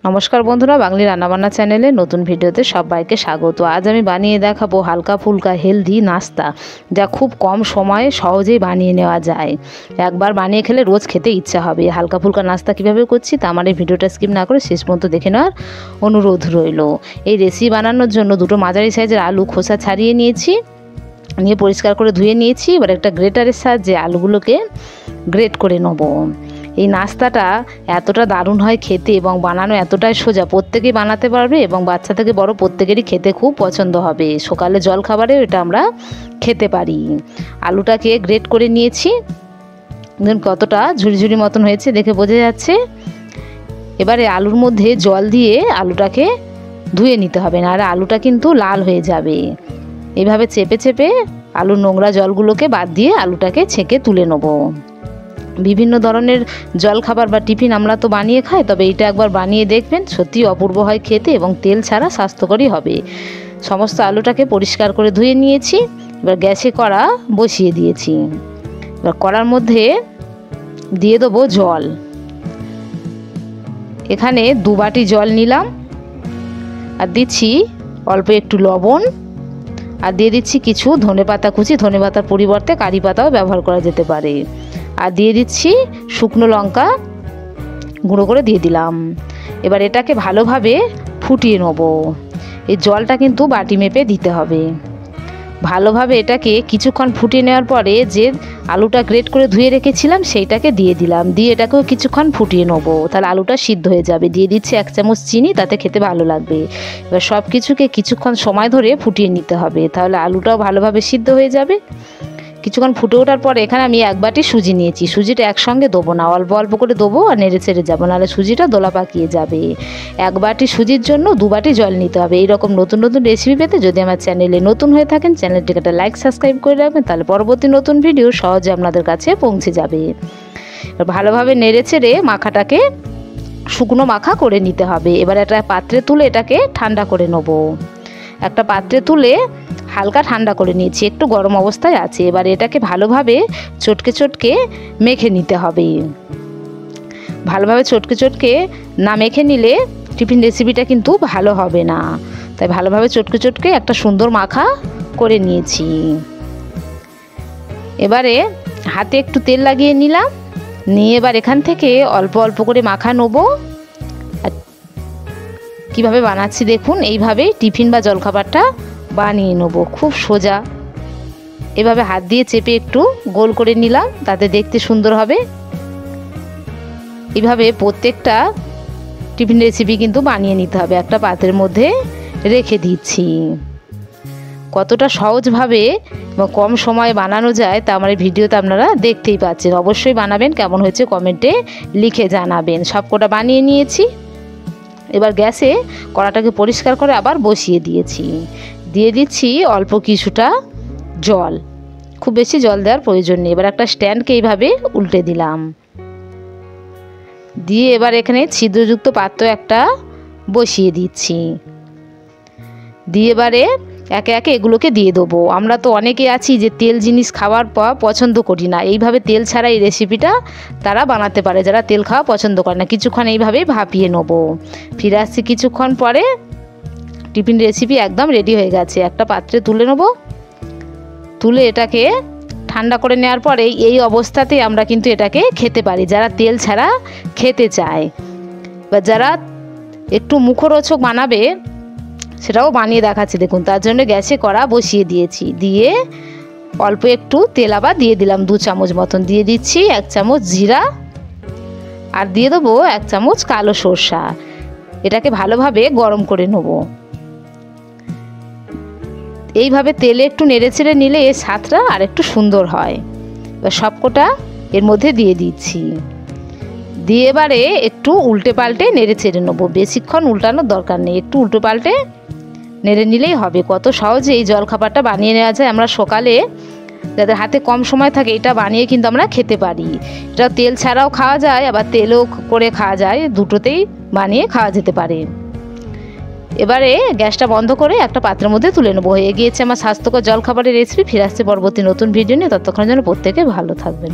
नमस्कार बंधुरा बांगली रान्नाबान्ना चैनेले नतून भिडियोते सबाइके स्वागत। आज आमी बानिये देखाबो हालका फुलका हेल्दी नास्ता जा खूब कम समय सहजेई बानिये नेওয়া যায়। एकबार बानिये खेले रोज खेते इच्छा होबे। हालका फुलका नास्ता किभाबे करछि ता आमार भिडियोटा स्किप ना करे शेष पर्यन्त देखे नेওয়ার अनुरोध रइलो। এই রেসিপি বানানোর জন্য দুটো মাঝারি সাইজের আলু খোসা ছাড়িয়ে নিয়েছি, নিয়ে পরিষ্কার করে ধুয়ে নিয়েছি। এবার একটা গ্রেটারের সাহায্যে আলুগুলোকে গ্রেট করে নেব। এই নাস্তাটা এতটা দারুণ হয় খেতে এবং বানানো এতটাই সোজা, প্রত্যেকেই বানাতে পারবে এবং বাচ্চা থেকে বড় প্রত্যেকেরই খেতে খুব পছন্দ হবে। সকালে জলখাবারে এটা আমরা খেতে পারি। আলুটাকে গ্রেট করে নিয়েছি, দেখুন কতটা ঝুরঝুরি মতন হয়েছে দেখে বোঝা যাচ্ছে। এবারে আলুর মধ্যে জল দিয়ে আলুটাকে ধুয়ে নিতে হবে, না আর আলুটা কিন্তু লাল হয়ে যাবে। এইভাবে চেপে চেপে আলুর নোংরা জলগুলোকে বাদ দিয়ে আলুটাকে ছেঁকে তুলে নেব। বিভিন্ন ধরনের জলখাবার বা টিফিন আমরা তো বানিয়ে খাই, তবে এটা একবার বানিয়ে দেখবেন, সত্যি অপূর্ব হয় খেতে এবং তেল ছাড়া স্বাস্থ্যকরই হবে। সমস্ত আলুটাকে পরিষ্কার করে ধুয়ে নিয়েছি। এবার গ্যাসে কড়া বসিয়ে দিয়েছি। এবার কড়ার মধ্যে দিয়ে দেবো জল। এখানে 2 বাটি জল নিলাম, আর দিচ্ছি অল্প একটু লবণ, আর দিয়ে দিচ্ছি কিছু ধনেপাতা কুচি। ধনেপাতার পরিবর্তে কারি পাতাও ব্যবহার করা যেতে পারে। আর দিয়ে দিচ্ছি শুকনো লঙ্কা গুঁড়ো করে দিয়ে দিলাম। এবার এটাকে ভালোভাবে ফুটিয়ে নেব। এই জলটা কিন্তু বাটি মেপে দিতে হবে। ভালোভাবে এটাকে কিছুক্ষণ ফুটিয়ে নেওয়ার পরে যে আলুটা গ্রেট করে ধুয়ে রেখেছিলাম সেইটাকে দিয়ে দিলাম, দিয়ে এটাকেও কিছুক্ষণ ফুটিয়ে নেব, তাহলে আলুটা সিদ্ধ হয়ে যাবে। দিয়ে দিচ্ছি 1 চামচ চিনি, তাতে খেতে ভালো লাগবে। এবার সব কিছুকে কিছুক্ষণ সময় ধরে ফুটিয়ে নিতে হবে, তাহলে আলুটাও ভালোভাবে সিদ্ধ হয়ে যাবে। কিছুক্ষণ ফুটে ওঠার পরে এখানে আমি 1 বাটি সুজি নিয়েছি। সুজিটা একসঙ্গে দেবো না, অল্প অল্প করে দেবো, আর নেড়ে চেড়ে যাবো, নাহলে সুজিটা দোলা পাকিয়ে যাবে। 1 বাটি সুজির জন্য 2 বাটি জল নিতে হবে। এইরকম নতুন নতুন রেসিপি পেতে যদি আমার চ্যানেলে নতুন হয়ে থাকেন, চ্যানেলটিকে একটা লাইক সাবস্ক্রাইব করে রাখবেন, তাহলে পরবর্তী নতুন ভিডিও সহজে আপনাদের কাছে পৌঁছে যাবে। ভালোভাবে নেড়ে চেড়ে মাখাটাকে শুকনো মাখা করে নিতে হবে। এবার একটা পাত্রে তুলে এটাকে ঠান্ডা করে নেব। একটা পাত্রে তুলে হালকা ঠান্ডা করে নিয়েছি, একটু গরম অবস্থায় আছে। এবার এটাকে ভালোভাবে চটকে চটকে মেখে নিতে হবে। ভালোভাবে চটকে চটকে না মেখে নিলে টিফিন রেসিপিটা কিন্তু ভালো হবে না, তাই ভালোভাবে চটকে চটকে একটা সুন্দর মাখা করে নিয়েছি। এবারে হাতে একটু তেল লাগিয়ে নিলাম, নিয়ে এবার এখান থেকে অল্প অল্প করে মাখা নেব। কিভাবে বানাচ্ছি দেখুন, এইভাবেই টিফিন বা জলখাবারটা বানিয়ে নেব, খুব সোজা। এভাবে হাত দিয়ে চেপে একটু গোল করে নিলাম, তাতে দেখতে সুন্দর হবে। এইভাবে প্রত্যেকটা টিফিন রেসিপি কিন্তু বানিয়ে নিতে হবে। একটা পাত্রের মধ্যে রেখে দিচ্ছি। কতটা সহজভাবে এবং কম সময়ে বানানো যায় তা আমার এই ভিডিওতে আপনারা দেখতেই পাচ্ছেন। অবশ্যই বানাবেন, কেমন হয়েছে কমেন্টে লিখে জানাবেন। সবকটা বানিয়ে নিয়েছি। এবার গ্যাসে কড়াটাকে পরিষ্কার করে আবার বসিয়ে দিয়েছি। দিয়ে দিচ্ছি অল্প কিছুটা জল, খুব বেশি জল দেওয়ার প্রয়োজন নেই। এবার একটা স্ট্যান্ডকে এইভাবে উল্টে দিলাম, দিয়ে এবার এখানে ছিদ্রযুক্ত পাত্র একটা বসিয়ে দিচ্ছি। দিয়ে এবারে একে একে এগুলোকে দিয়ে দেবো। আমরা তো অনেকে আছি যে তেল জিনিস খাওয়ার পর পছন্দ করি না, এইভাবে তেল ছাড়া এই রেসিপিটা তারা বানাতে পারে, যারা তেল খাওয়া পছন্দ করে না। কিছুক্ষণ এইভাবেই ভাপিয়ে নেবো। ফিরে আসছি কিছুক্ষণ পরে। টিফিন রেসিপি একদম রেডি হয়ে গেছে। একটা পাত্রে তুলে নেব, তুলে এটাকে ঠান্ডা করে নেওয়ার পরে এই অবস্থাতে আমরা কিন্তু এটাকে খেতে পারি, যারা তেল ছাড়া খেতে চায় বা যারা একটু মুখরোচক বানাবে সেটাও বানিয়ে দেখাচ্ছি দেখুন। তার জন্য গ্যাসে কড়া বসিয়ে দিয়েছি, দিয়ে অল্প একটু তেল আবার দিয়ে দিলাম 2 চামচ মতন। দিয়ে দিচ্ছি 1 চামচ জিরা, আর দিয়ে দেবো 1 চামচ কালো সরষা। এটাকে ভালোভাবে গরম করে নেব। এইভাবে তেলে একটু নেড়ে ছেড়ে নিলে এর স্বাদটা আর একটু সুন্দর হয়। এবার সবকটা এর মধ্যে দিয়ে দিচ্ছি। দিয়ে এবারে একটু উল্টে পাল্টে নেড়ে ছেড়ে নেবো। বেশিক্ষণ উল্টানোর দরকার নেই, একটু উল্টে পাল্টে নেড়ে নিলেই হবে। কত সহজে এই জলখাবারটা বানিয়ে নেওয়া যায়। আমরা সকালে যাদের হাতে কম সময় থাকে এটা বানিয়ে কিন্তু আমরা খেতে পারি। এটা তেল ছাড়াও খাওয়া যায়, আবার তেলও করে খাওয়া যায়, দুটোতেই বানিয়ে খাওয়া যেতে পারে। এবারে গ্যাসটা বন্ধ করে একটা পাত্রের মধ্যে তুলে নেবো। হয়ে গিয়েছে আমার স্বাস্থ্যকর জলখাবারের রেসিপি। ফিরে আসছে পরবর্তী নতুন ভিডিও নিয়ে। ততক্ষণের জন্য প্রত্যেকে ভালো থাকবেন।